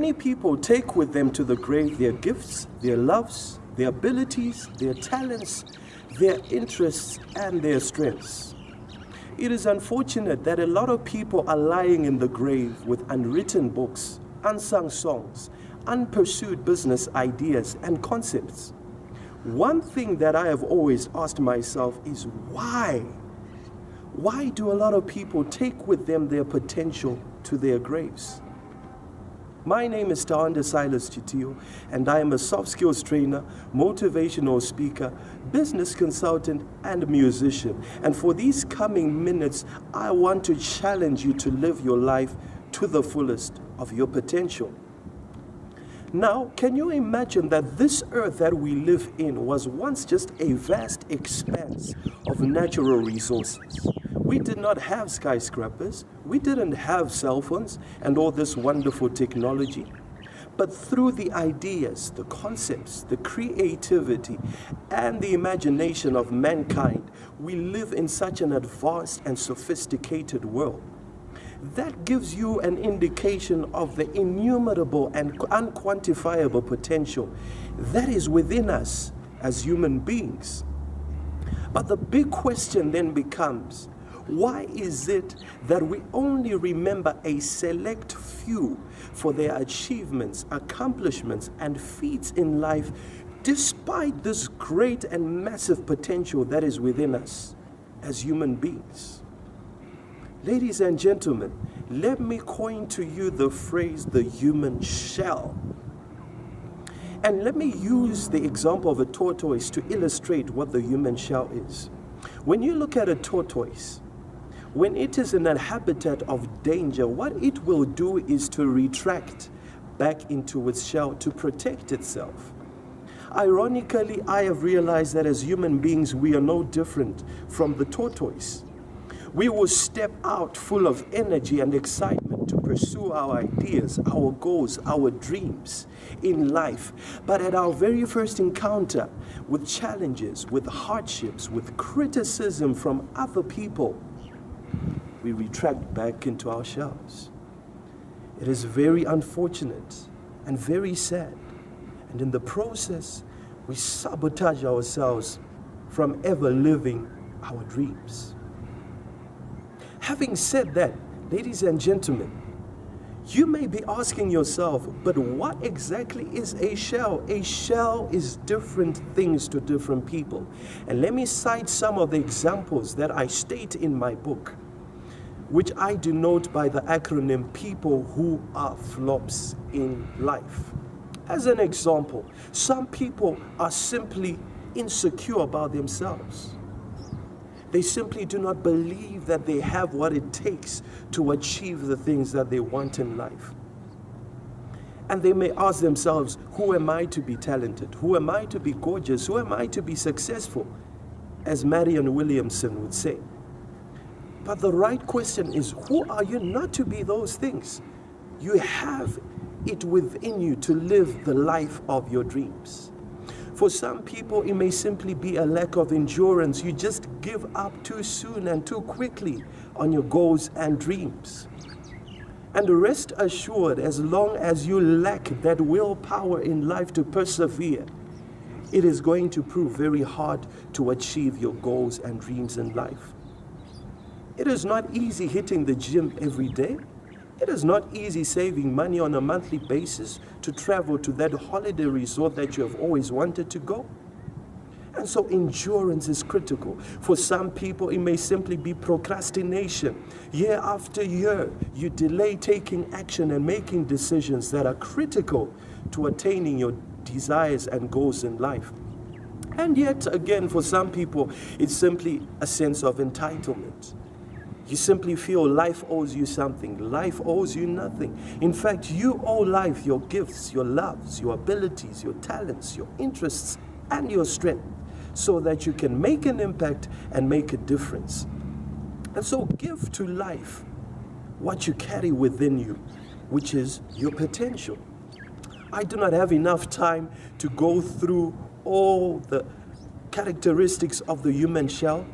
Many people take with them to the grave their gifts, their loves, their abilities, their talents, their interests, and their strengths. It is unfortunate that a lot of people are lying in the grave with unwritten books, unsung songs, unpursued business ideas and concepts. One thing that I have always asked myself is why? Why do a lot of people take with them their potential to their graves? My name is Tawanda Silas Chitiyo, and I am a soft skills trainer, motivational speaker, business consultant, and musician. And for these coming minutes, I want to challenge you to live your life to the fullest of your potential. Now, can you imagine that this earth that we live in was once just a vast expanse of natural resources? We did not have skyscrapers, we didn't have cell phones and all this wonderful technology. But through the ideas, the concepts, the creativity, and the imagination of mankind, we live in such an advanced and sophisticated world. That gives you an indication of the innumerable and unquantifiable potential that is within us as human beings. But the big question then becomes, why is it that we only remember a select few for their achievements, accomplishments, and feats in life, despite this great and massive potential that is within us as human beings? Ladies and gentlemen, let me coin to you the phrase, the human shell. And let me use the example of a tortoise to illustrate what the human shell is. When you look at a tortoise, when it is in a habitat of danger, what it will do is to retract back into its shell to protect itself. Ironically, I have realized that as human beings, we are no different from the tortoise. We will step out full of energy and excitement to pursue our ideas, our goals, our dreams in life. But at our very first encounter with challenges, with hardships, with criticism from other people, we retract back into our shells. It is very unfortunate and very sad. And in the process, we sabotage ourselves from ever living our dreams. Having said that, ladies and gentlemen, you may be asking yourself, but what exactly is a shell? A shell is different things to different people. And let me cite some of the examples that I state in my book, which I denote by the acronym people who are flops in life. As an example, some people are simply insecure about themselves. They simply do not believe that they have what it takes to achieve the things that they want in life. And they may ask themselves, who am I to be talented? Who am I to be gorgeous? Who am I to be successful? As Marianne Williamson would say. But the right question is, who are you not to be those things? You have it within you to live the life of your dreams. For some people, it may simply be a lack of endurance. You just give up too soon and too quickly on your goals and dreams. And rest assured, as long as you lack that willpower in life to persevere, it is going to prove very hard to achieve your goals and dreams in life. It is not easy hitting the gym every day. It is not easy saving money on a monthly basis to travel to that holiday resort that you have always wanted to go. And so endurance is critical. For some people, it may simply be procrastination. Year after year, you delay taking action and making decisions that are critical to attaining your desires and goals in life. And yet again, for some people, it's simply a sense of entitlement. You simply feel life owes you something. Life owes you nothing. In fact, you owe life your gifts, your loves, your abilities, your talents, your interests, and your strength, so that you can make an impact and make a difference. And so give to life what you carry within you, which is your potential. I do not have enough time to go through all the characteristics of the human shell,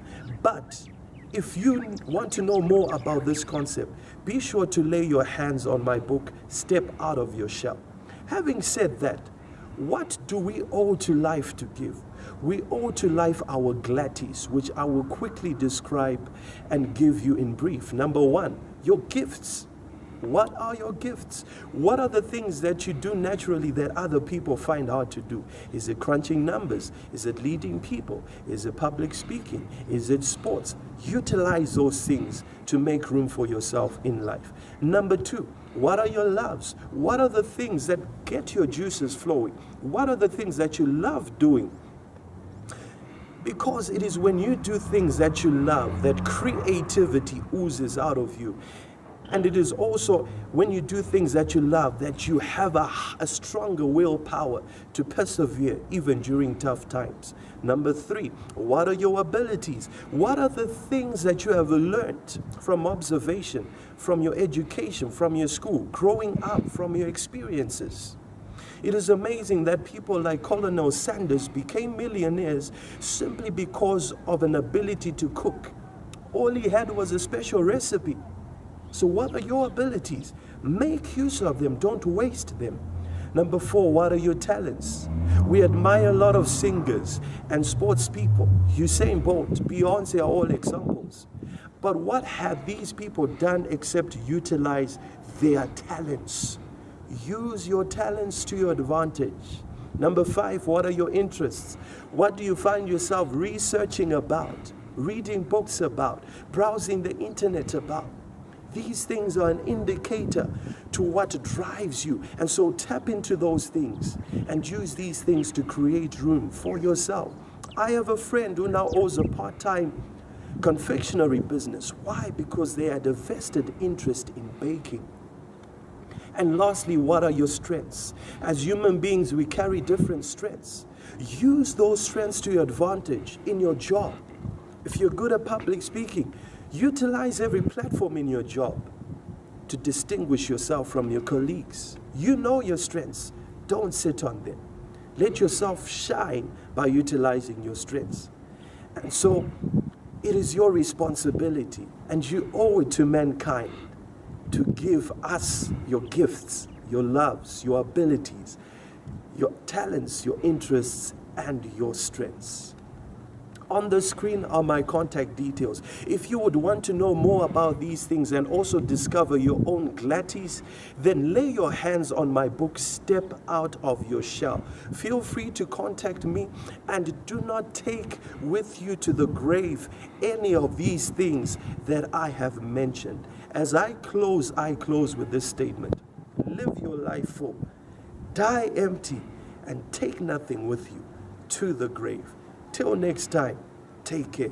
but If you want to know more about this concept, be sure to lay your hands on my book, Step Out of Your Shell. Having said that, what do we owe to life to give? We owe to life our GLATIS, which I will quickly describe and give you in brief. Number one, your gifts. What are your gifts? What are the things that you do naturally that other people find hard to do? Is it crunching numbers? Is it leading people? Is it public speaking? Is it sports? Utilize those things to make room for yourself in life. Number two, what are your loves? What are the things that get your juices flowing? What are the things that you love doing? Because it is when you do things that you love that creativity oozes out of you. And it is also when you do things that you love that you have a stronger willpower to persevere even during tough times. Number three, what are your abilities? What are the things that you have learned from observation, from your education, from your school, growing up, from your experiences? It is amazing that people like Colonel Sanders became millionaires simply because of an ability to cook. All he had was a special recipe. So what are your abilities? Make use of them. Don't waste them. Number four, what are your talents? We admire a lot of singers and sports people. Usain Bolt, Beyonce are all examples. But what have these people done except utilize their talents? Use your talents to your advantage. Number five, what are your interests? What do you find yourself researching about, reading books about, browsing the internet about? These things are an indicator to what drives you. And so tap into those things and use these things to create room for yourself. I have a friend who now owns a part-time confectionery business. Why? Because they had a vested interest in baking. And lastly, what are your strengths? As human beings, we carry different strengths. Use those strengths to your advantage in your job. If you're good at public speaking, utilize every platform in your job to distinguish yourself from your colleagues. You know your strengths. Don't sit on them. Let yourself shine by utilizing your strengths. And so it is your responsibility, and you owe it to mankind to give us your gifts, your loves, your abilities, your talents, your interests, and your strengths. On the screen are my contact details. If you would want to know more about these things and also discover your own GLATIS, then lay your hands on my book, Step Out of Your Shell. Feel free to contact me, and do not take with you to the grave any of these things that I have mentioned. As I close with this statement. Live your life full, die empty, and take nothing with you to the grave. Till next time, take care.